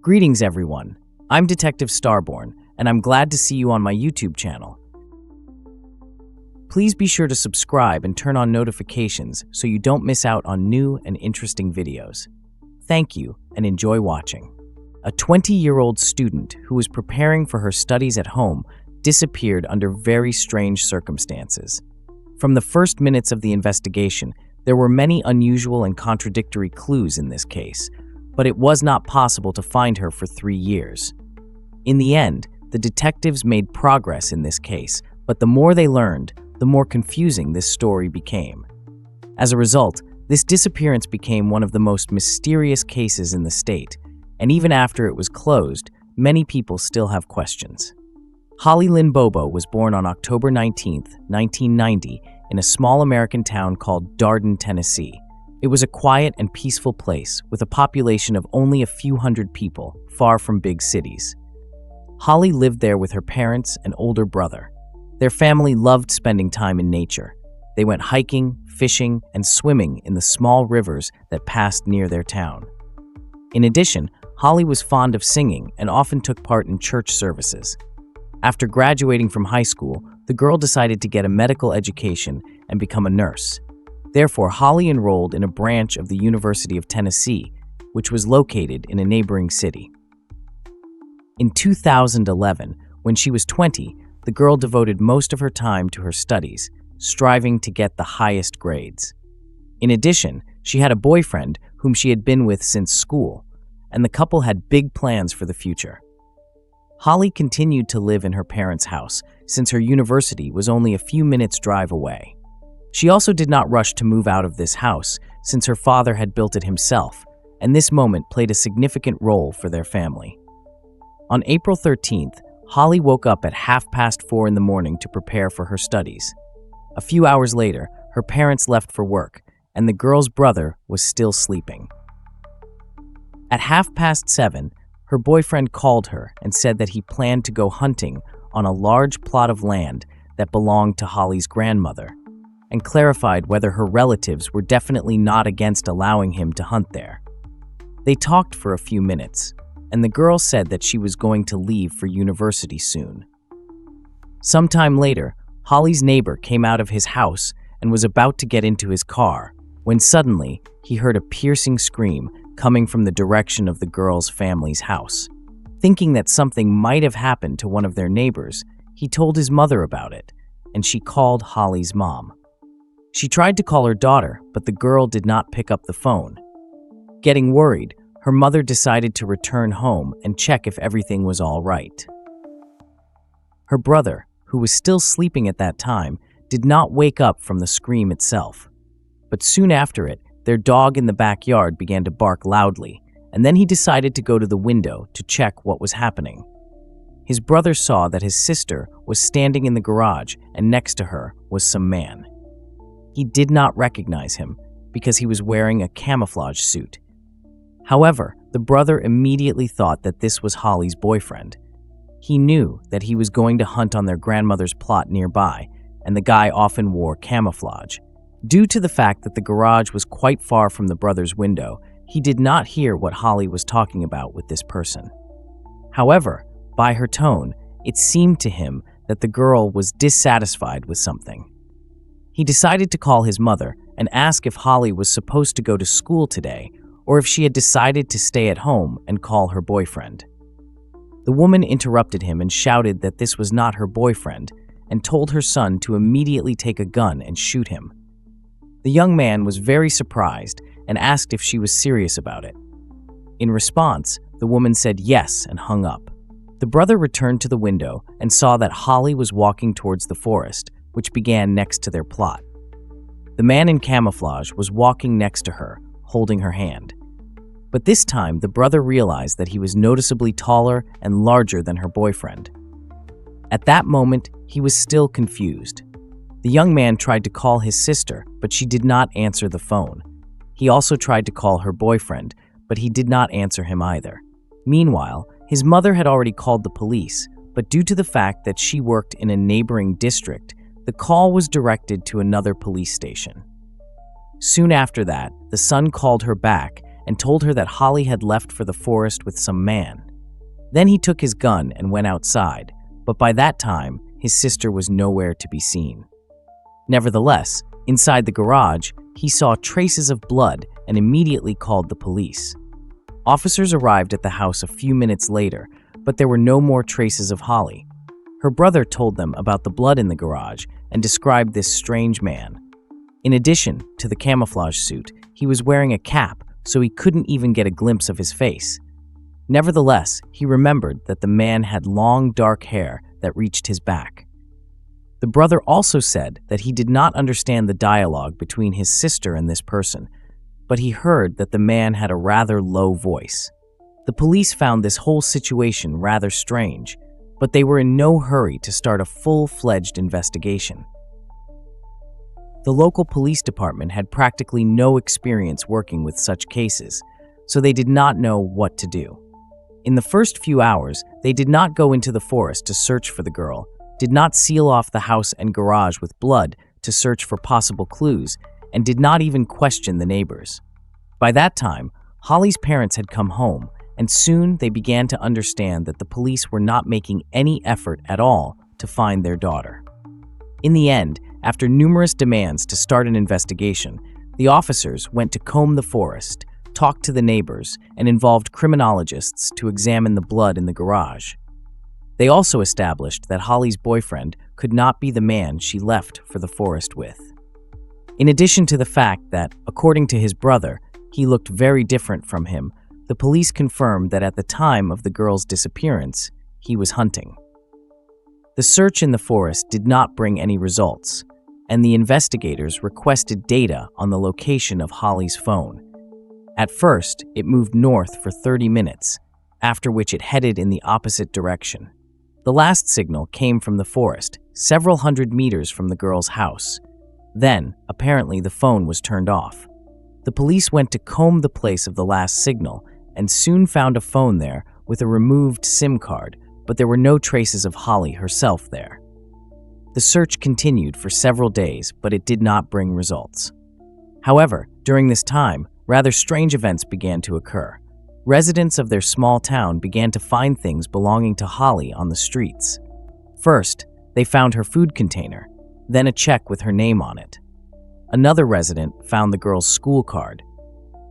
Greetings everyone, I'm Detective STARBORN, and I'm glad to see you on my YouTube channel. Please be sure to subscribe and turn on notifications so you don't miss out on new and interesting videos. Thank you and enjoy watching. A 20-year-old student who was preparing for her studies at home disappeared under very strange circumstances. From the first minutes of the investigation, there were many unusual and contradictory clues in this case, but it was not possible to find her for 3 years. In the end, the detectives made progress in this case, but the more they learned, the more confusing this story became. As a result, this disappearance became one of the most mysterious cases in the state, and even after it was closed, many people still have questions. Holly Lynn Bobo was born on October 19, 1990, in a small American town called Darden, Tennessee. It was a quiet and peaceful place with a population of only a few hundred people, far from big cities. Holly lived there with her parents and older brother. Their family loved spending time in nature. They went hiking, fishing, and swimming in the small rivers that passed near their town. In addition, Holly was fond of singing and often took part in church services. After graduating from high school, the girl decided to get a medical education and become a nurse. Therefore, Holly enrolled in a branch of the University of Tennessee, which was located in a neighboring city. In 2011, when she was 20, the girl devoted most of her time to her studies, striving to get the highest grades. In addition, she had a boyfriend whom she had been with since school, and the couple had big plans for the future. Holly continued to live in her parents' house since her university was only a few minutes' drive away. She also did not rush to move out of this house since her father had built it himself, and this moment played a significant role for their family. On April 13th, Holly woke up at 4:30 in the morning to prepare for her studies. A few hours later, her parents left for work, and the girl's brother was still sleeping. At 7:30, her boyfriend called her and said that he planned to go hunting on a large plot of land that belonged to Holly's grandmother, and clarified whether her relatives were definitely not against allowing him to hunt there. They talked for a few minutes, and the girl said that she was going to leave for university soon. Sometime later, Holly's neighbor came out of his house and was about to get into his car, when suddenly he heard a piercing scream coming from the direction of the girl's family's house. Thinking that something might have happened to one of their neighbors, he told his mother about it, and she called Holly's mom. She tried to call her daughter, but the girl did not pick up the phone. Getting worried, her mother decided to return home and check if everything was all right. Her brother, who was still sleeping at that time, did not wake up from the scream itself. But soon after it, their dog in the backyard began to bark loudly, and then he decided to go to the window to check what was happening. His brother saw that his sister was standing in the garage, and next to her was some man. He did not recognize him because he was wearing a camouflage suit. However, the brother immediately thought that this was Holly's boyfriend. He knew that he was going to hunt on their grandmother's plot nearby, and the guy often wore camouflage. Due to the fact that the garage was quite far from the brother's window, he did not hear what Holly was talking about with this person. However, by her tone, it seemed to him that the girl was dissatisfied with something. He decided to call his mother and ask if Holly was supposed to go to school today or if she had decided to stay at home and call her boyfriend. The woman interrupted him and shouted that this was not her boyfriend and told her son to immediately take a gun and shoot him. The young man was very surprised and asked if she was serious about it. In response, the woman said yes and hung up. The brother returned to the window and saw that Holly was walking towards the forest, which began next to their plot. The man in camouflage was walking next to her, holding her hand. But this time, the brother realized that he was noticeably taller and larger than her boyfriend. At that moment, he was still confused. The young man tried to call his sister, but she did not answer the phone. He also tried to call her boyfriend, but he did not answer him either. Meanwhile, his mother had already called the police, but due to the fact that she worked in a neighboring district, the call was directed to another police station. Soon after that, the son called her back and told her that Holly had left for the forest with some man. Then he took his gun and went outside, but by that time, his sister was nowhere to be seen. Nevertheless, inside the garage, he saw traces of blood and immediately called the police. Officers arrived at the house a few minutes later, but there were no more traces of Holly. Her brother told them about the blood in the garage and described this strange man. In addition to the camouflage suit, he was wearing a cap, so he couldn't even get a glimpse of his face. Nevertheless, he remembered that the man had long, dark hair that reached his back. The brother also said that he did not understand the dialogue between his sister and this person, but he heard that the man had a rather low voice. The police found this whole situation rather strange, but they were in no hurry to start a full-fledged investigation. The local police department had practically no experience working with such cases, so they did not know what to do. In the first few hours, they did not go into the forest to search for the girl, did not seal off the house and garage with blood to search for possible clues, and did not even question the neighbors. By that time, Holly's parents had come home, and soon they began to understand that the police were not making any effort at all to find their daughter. In the end, after numerous demands to start an investigation, the officers went to comb the forest, talked to the neighbors, and involved criminologists to examine the blood in the garage. They also established that Holly's boyfriend could not be the man she left for the forest with. In addition to the fact that, according to his brother, he looked very different from him, the police confirmed that at the time of the girl's disappearance, he was hunting. The search in the forest did not bring any results, and the investigators requested data on the location of Holly's phone. At first, it moved north for 30 minutes, after which it headed in the opposite direction. The last signal came from the forest, several hundred meters from the girl's house. Then, apparently, the phone was turned off. The police went to comb the place of the last signal and soon found a phone there with a removed SIM card, but there were no traces of Holly herself there. The search continued for several days, but it did not bring results. However, during this time, rather strange events began to occur. Residents of their small town began to find things belonging to Holly on the streets. First, they found her food container, then a check with her name on it. Another resident found the girl's school card.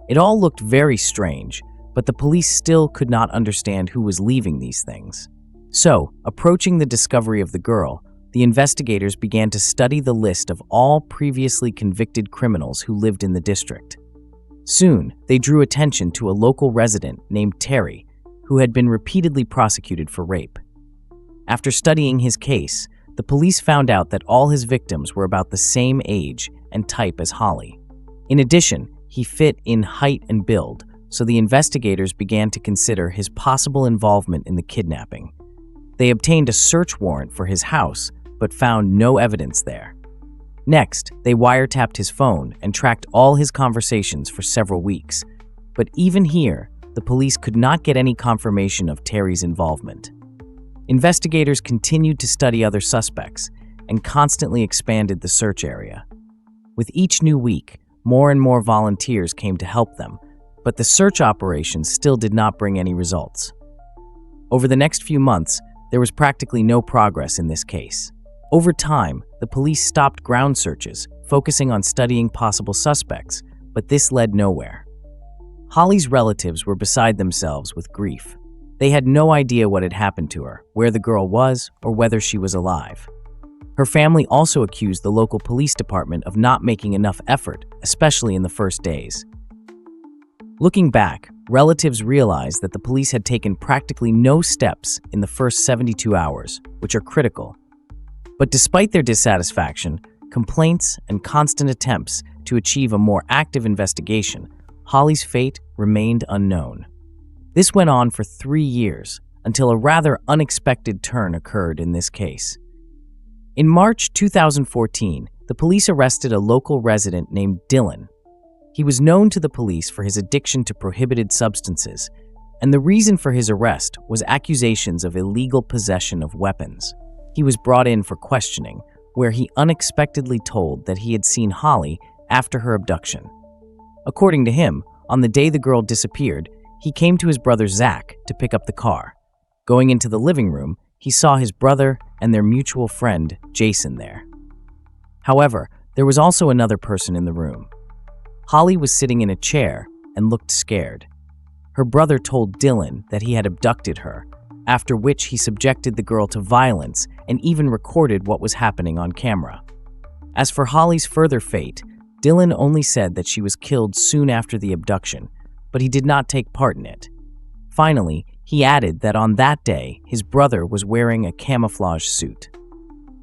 It all looked very strange, but the police still could not understand who was leaving these things. So, approaching the discovery of the girl, the investigators began to study the list of all previously convicted criminals who lived in the district. Soon, they drew attention to a local resident named Terry, who had been repeatedly prosecuted for rape. After studying his case, the police found out that all his victims were about the same age and type as Holly. In addition, he fit in height and build, so the investigators began to consider his possible involvement in the kidnapping. They obtained a search warrant for his house, but found no evidence there. Next, they wiretapped his phone and tracked all his conversations for several weeks. But even here, the police could not get any confirmation of Terry's involvement. Investigators continued to study other suspects and constantly expanded the search area. With each new week, more and more volunteers came to help them, but the search operations still did not bring any results. Over the next few months, there was practically no progress in this case. Over time, the police stopped ground searches, focusing on studying possible suspects, but this led nowhere. Holly's relatives were beside themselves with grief. They had no idea what had happened to her, where the girl was, or whether she was alive. Her family also accused the local police department of not making enough effort, especially in the first days. Looking back, relatives realized that the police had taken practically no steps in the first 72 hours, which are critical. But despite their dissatisfaction, complaints, and constant attempts to achieve a more active investigation, Holly's fate remained unknown. This went on for 3 years, until a rather unexpected turn occurred in this case. In March 2014, the police arrested a local resident named Dylan. He was known to the police for his addiction to prohibited substances, and the reason for his arrest was accusations of illegal possession of weapons. He was brought in for questioning, where he unexpectedly told that he had seen Holly after her abduction. According to him, On the day the girl disappeared, he came to his brother Zach to pick up the car. Going into the living room, he saw his brother and their mutual friend, Jason, there. However, there was also another person in the room. Holly was sitting in a chair and looked scared. Her brother told Dylan that he had abducted her, after which he subjected the girl to violence and even recorded what was happening on camera. As for Holly's further fate, Dylan only said that she was killed soon after the abduction, but he did not take part in it. Finally, he added that on that day, his brother was wearing a camouflage suit.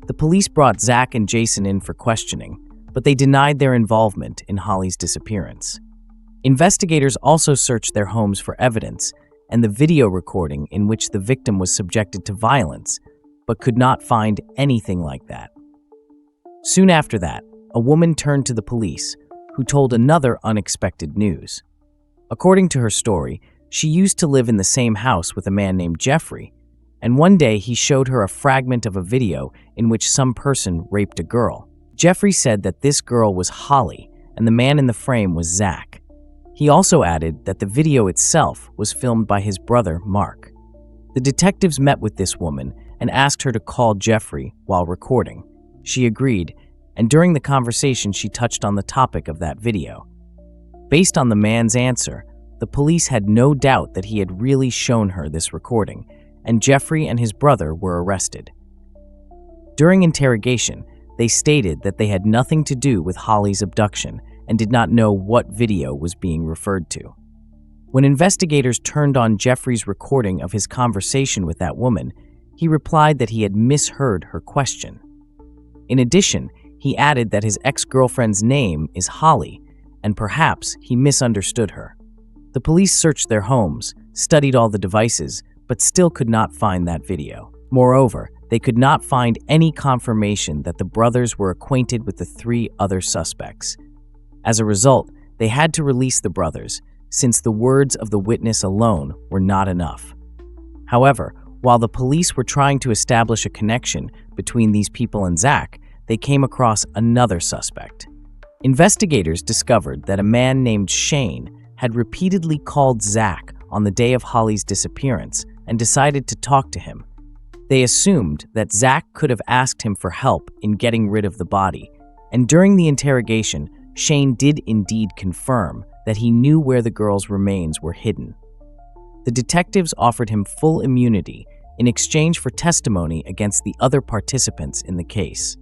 The police brought Zach and Jason in for questioning, but they denied their involvement in Holly's disappearance. Investigators also searched their homes for evidence and the video recording in which the victim was subjected to violence, but could not find anything like that. Soon after that, a woman turned to the police, who told another unexpected news. According to her story, she used to live in the same house with a man named Jeffrey, and one day he showed her a fragment of a video in which some person raped a girl. Jeffrey said that this girl was Holly, and the man in the frame was Zach. He also added that the video itself was filmed by his brother, Mark. The detectives met with this woman and asked her to call Jeffrey while recording. She agreed, and during the conversation she touched on the topic of that video. Based on the man's answer, the police had no doubt that he had really shown her this recording, and Jeffrey and his brother were arrested. During interrogation, they stated that they had nothing to do with Holly's abduction and did not know what video was being referred to. When investigators turned on Jeffrey's recording of his conversation with that woman, he replied that he had misheard her question. In addition, he added that his ex-girlfriend's name is Holly, and perhaps he misunderstood her. The police searched their homes, studied all the devices, but still could not find that video. Moreover, they could not find any confirmation that the brothers were acquainted with the 3 other suspects. As a result, they had to release the brothers, since the words of the witness alone were not enough. However, while the police were trying to establish a connection between these people and Zach, they came across another suspect. Investigators discovered that a man named Shane had repeatedly called Zach on the day of Holly's disappearance and decided to talk to him. They assumed that Zach could have asked him for help in getting rid of the body, and during the interrogation, Shane did indeed confirm that he knew where the girl's remains were hidden. The detectives offered him full immunity in exchange for testimony against the other participants in the case,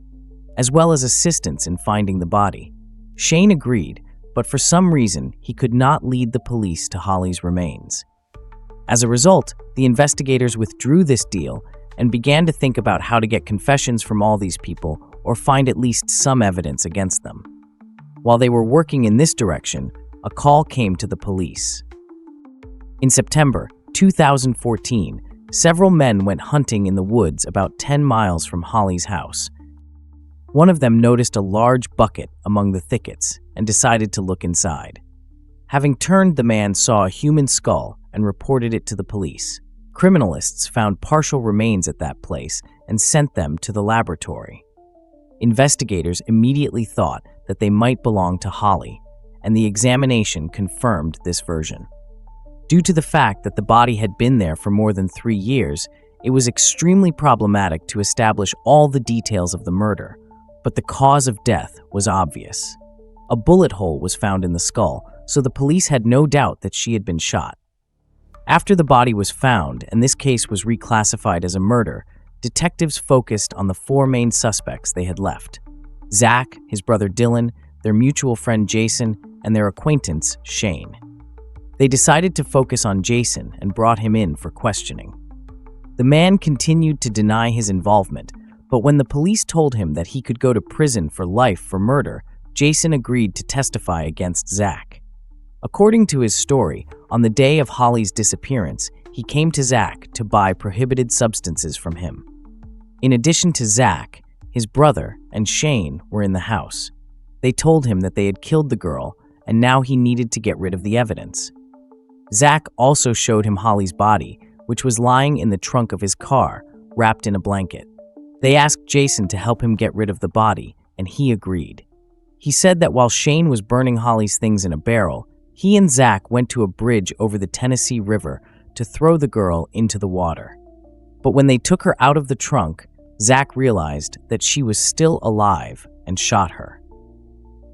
as well as assistance in finding the body. Shane agreed, but for some reason, he could not lead the police to Holly's remains. As a result, the investigators withdrew this deal and began to think about how to get confessions from all these people or find at least some evidence against them. While they were working in this direction, a call came to the police. In September 2014, several men went hunting in the woods about 10 miles from Holly's house. One of them noticed a large bucket among the thickets and decided to look inside. Having turned, the man saw a human skull and reported it to the police. Criminalists found partial remains at that place and sent them to the laboratory. Investigators immediately thought that they might belong to Holly, and the examination confirmed this version. Due to the fact that the body had been there for more than 3 years, it was extremely problematic to establish all the details of the murder, but the cause of death was obvious. A bullet hole was found in the skull, so the police had no doubt that she had been shot. After the body was found and this case was reclassified as a murder, detectives focused on the 4 main suspects they had left: Zach, his brother Dylan, their mutual friend Jason, and their acquaintance Shane. They decided to focus on Jason and brought him in for questioning. The man continued to deny his involvement, but when the police told him that he could go to prison for life for murder, Jason agreed to testify against Zach. According to his story, on the day of Holly's disappearance, he came to Zach to buy prohibited substances from him. In addition to Zach, his brother and Shane were in the house. They told him that they had killed the girl, and now he needed to get rid of the evidence. Zach also showed him Holly's body, which was lying in the trunk of his car, wrapped in a blanket. They asked Jason to help him get rid of the body, and he agreed. He said that while Shane was burning Holly's things in a barrel, He and Zach went to a bridge over the Tennessee River to throw the girl into the water. But when they took her out of the trunk, Zach realized that she was still alive and shot her.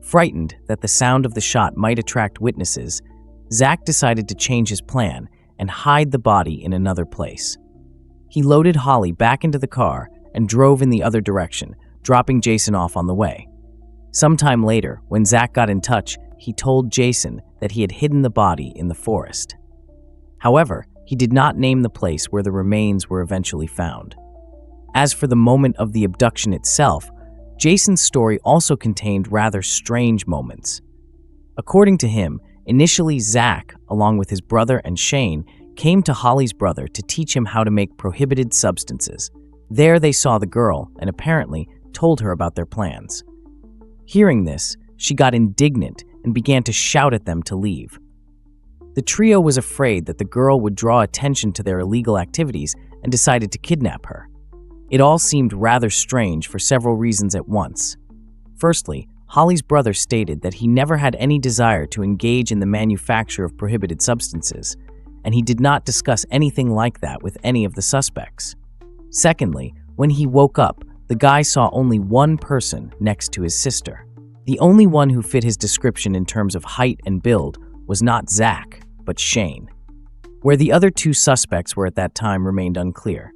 Frightened that the sound of the shot might attract witnesses, Zach decided to change his plan and hide the body in another place. He loaded Holly back into the car and drove in the other direction, dropping Jason off on the way. Sometime later, when Zach got in touch, he told Jason that he had hidden the body in the forest. However, he did not name the place where the remains were eventually found. As for the moment of the abduction itself, Jason's story also contained rather strange moments. According to him, initially Zach, along with his brother and Shane, came to Holly's brother to teach him how to make prohibited substances. There they saw the girl and apparently told her about their plans. Hearing this, she got indignant and began to shout at them to leave. The trio was afraid that the girl would draw attention to their illegal activities and decided to kidnap her. It all seemed rather strange for several reasons at once. Firstly, Holly's brother stated that he never had any desire to engage in the manufacture of prohibited substances, and he did not discuss anything like that with any of the suspects. Secondly, when he woke up, the guy saw only one person next to his sister. The only one who fit his description in terms of height and build was not Zach, but Shane. Where the other two suspects were at that time remained unclear.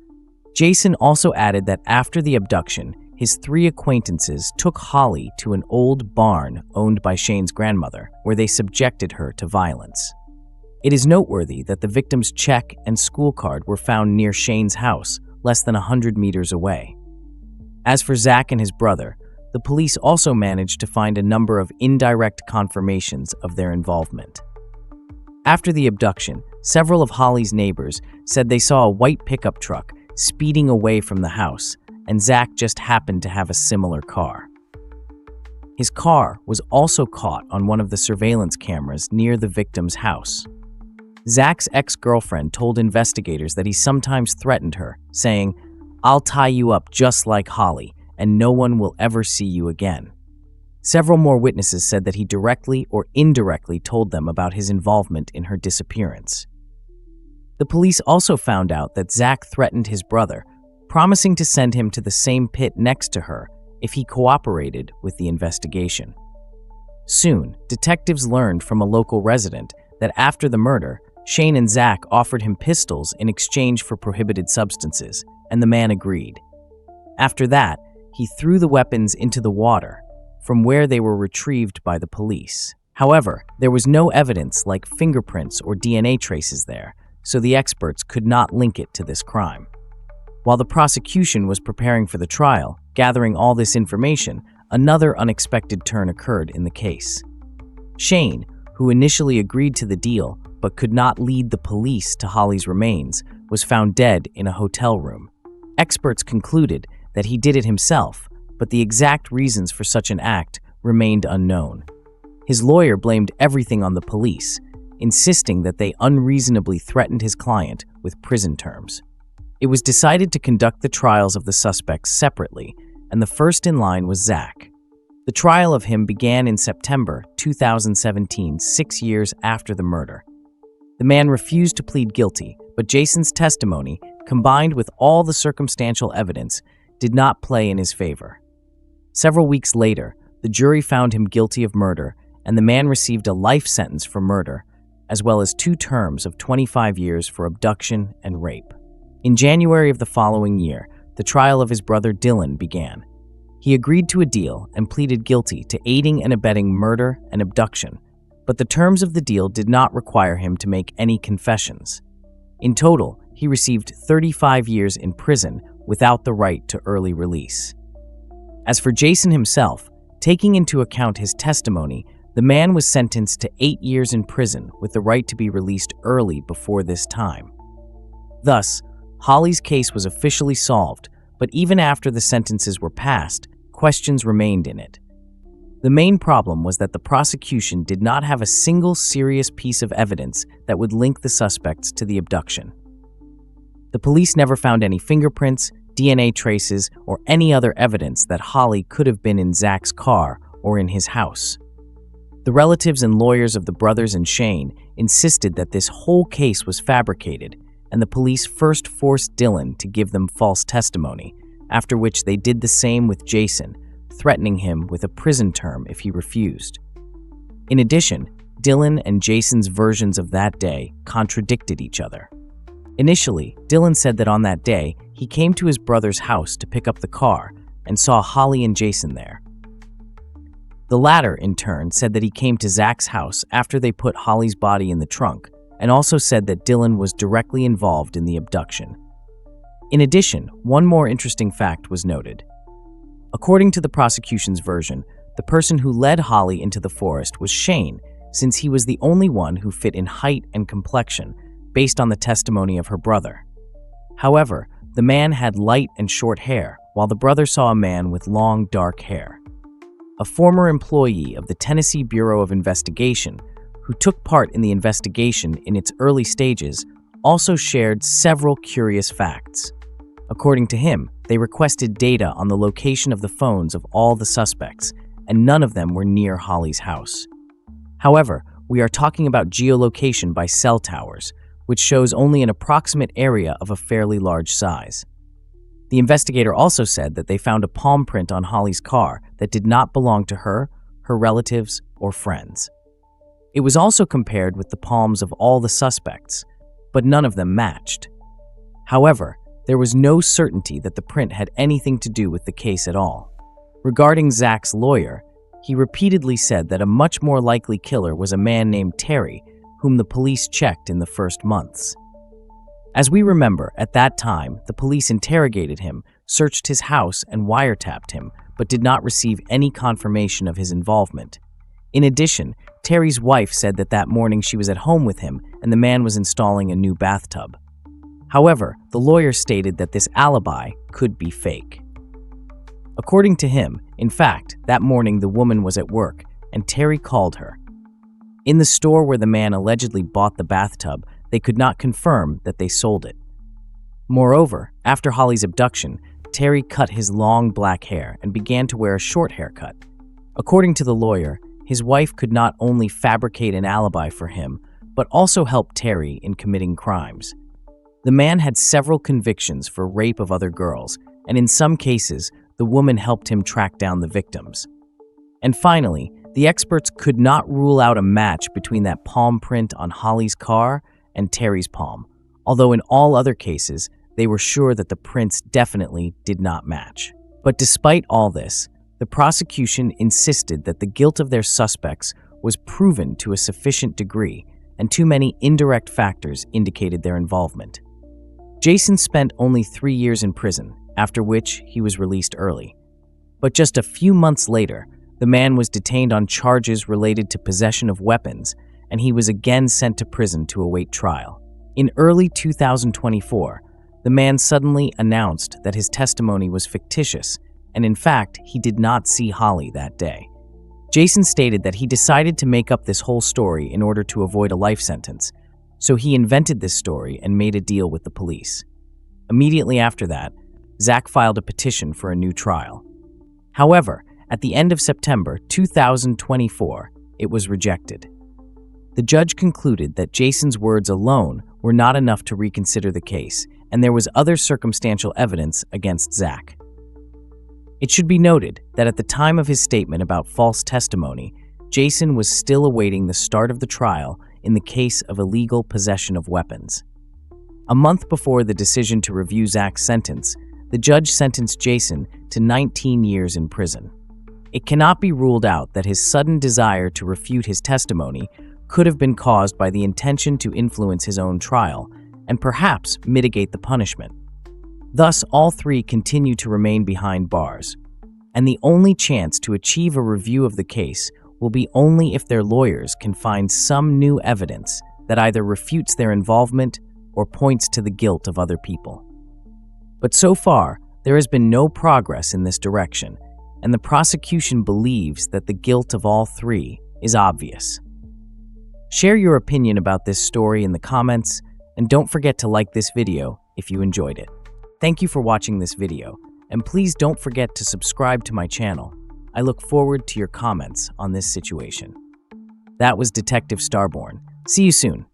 Jason also added that after the abduction, his three acquaintances took Holly to an old barn owned by Shane's grandmother, where they subjected her to violence. It is noteworthy that the victim's check and school card were found near Shane's house, less than 100 meters away. As for Zach and his brother, the police also managed to find a number of indirect confirmations of their involvement. After the abduction, several of Holly's neighbors said they saw a white pickup truck speeding away from the house, and Zach just happened to have a similar car. His car was also caught on one of the surveillance cameras near the victim's house. Zach's ex-girlfriend told investigators that he sometimes threatened her, saying, "I'll tie you up just like Holly, and no one will ever see you again." Several more witnesses said that he directly or indirectly told them about his involvement in her disappearance. The police also found out that Zach threatened his brother, promising to send him to the same pit next to her if he cooperated with the investigation. Soon, detectives learned from a local resident that after the murder, Shane and Zach offered him pistols in exchange for prohibited substances, and the man agreed. After that, he threw the weapons into the water, from where they were retrieved by the police. However, there was no evidence like fingerprints or DNA traces there, so the experts could not link it to this crime. While the prosecution was preparing for the trial, gathering all this information, another unexpected turn occurred in the case. Shane, who initially agreed to the deal but could not lead the police to Holly's remains, was found dead in a hotel room. Experts concluded that he did it himself, but the exact reasons for such an act remained unknown. His lawyer blamed everything on the police, insisting that they unreasonably threatened his client with prison terms. It was decided to conduct the trials of the suspects separately, and the first in line was Zach. The trial of him began in September 2017, 6 years after the murder. The man refused to plead guilty, but Jason's testimony, combined with all the circumstantial evidence, did not play in his favor. Several weeks later, the jury found him guilty of murder, and the man received a life sentence for murder, as well as 2 terms of 25 years for abduction and rape. In January of the following year, the trial of his brother Dylan began. He agreed to a deal and pleaded guilty to aiding and abetting murder and abduction, but the terms of the deal did not require him to make any confessions. In total, he received 35 years in prison without the right to early release. As for Jason himself, taking into account his testimony, the man was sentenced to 8 years in prison with the right to be released early before this time. Thus, Holly's case was officially solved, but even after the sentences were passed, questions remained in it. The main problem was that the prosecution did not have a single serious piece of evidence that would link the suspects to the abduction. The police never found any fingerprints, DNA traces, or any other evidence that Holly could have been in Zach's car or in his house. The relatives and lawyers of the brothers and Shane insisted that this whole case was fabricated, and the police first forced Dylan to give them false testimony, after which they did the same with Jason, threatening him with a prison term if he refused. In addition, Dylan and Jason's versions of that day contradicted each other. Initially, Dylan said that on that day, he came to his brother's house to pick up the car and saw Holly and Jason there. The latter, in turn, said that he came to Zach's house after they put Holly's body in the trunk, and also said that Dylan was directly involved in the abduction. In addition, one more interesting fact was noted. According to the prosecution's version, the person who led Holly into the forest was Shane, since he was the only one who fit in height and complexion, based on the testimony of her brother. However, the man had light and short hair, while the brother saw a man with long, dark hair. A former employee of the Tennessee Bureau of Investigation, who took part in the investigation in its early stages, also shared several curious facts. According to him, they requested data on the location of the phones of all the suspects, and none of them were near Holly's house. However, we are talking about geolocation by cell towers, which shows only an approximate area of a fairly large size. The investigator also said that they found a palm print on Holly's car that did not belong to her, her relatives, or friends. It was also compared with the palms of all the suspects, but none of them matched. However, there was no certainty that the print had anything to do with the case at all. Regarding Zach's lawyer, he repeatedly said that a much more likely killer was a man named Terry, whom the police checked in the first months. As we remember, at that time, the police interrogated him, searched his house, and wiretapped him, but did not receive any confirmation of his involvement. In addition, Terry's wife said that that morning she was at home with him and the man was installing a new bathtub. However, the lawyer stated that this alibi could be fake. According to him, in fact, that morning the woman was at work and Terry called her. In the store where the man allegedly bought the bathtub, they could not confirm that they sold it. Moreover, after Holly's abduction, Terry cut his long black hair and began to wear a short haircut. According to the lawyer, his wife could not only fabricate an alibi for him, but also help Terry in committing crimes. The man had several convictions for rape of other girls, and in some cases, the woman helped him track down the victims. And finally, the experts could not rule out a match between that palm print on Holly's car and Terry's palm, although in all other cases, they were sure that the prints definitely did not match. But despite all this, the prosecution insisted that the guilt of their suspects was proven to a sufficient degree, and too many indirect factors indicated their involvement. Jason spent only 3 years in prison, after which he was released early. But just a few months later, the man was detained on charges related to possession of weapons, and he was again sent to prison to await trial. In early 2024, the man suddenly announced that his testimony was fictitious, and in fact, he did not see Holly that day. Jason stated that he decided to make up this whole story in order to avoid a life sentence, so he invented this story and made a deal with the police. Immediately after that, Zach filed a petition for a new trial. However, at the end of September 2024, it was rejected. The judge concluded that Jason's words alone were not enough to reconsider the case, and there was other circumstantial evidence against Zach. It should be noted that at the time of his statement about false testimony, Jason was still awaiting the start of the trial in the case of illegal possession of weapons. A month before the decision to review Zach's sentence, the judge sentenced Jason to 19 years in prison. It cannot be ruled out that his sudden desire to refute his testimony could have been caused by the intention to influence his own trial and perhaps mitigate the punishment. Thus, all three continue to remain behind bars, and the only chance to achieve a review of the case will be only if their lawyers can find some new evidence that either refutes their involvement or points to the guilt of other people. But so far, there has been no progress in this direction, and the prosecution believes that the guilt of all three is obvious. Share your opinion about this story in the comments, and don't forget to like this video if you enjoyed it. Thank you for watching this video, and please don't forget to subscribe to my channel. I look forward to your comments on this situation. That was Detective STARBORN. See you soon.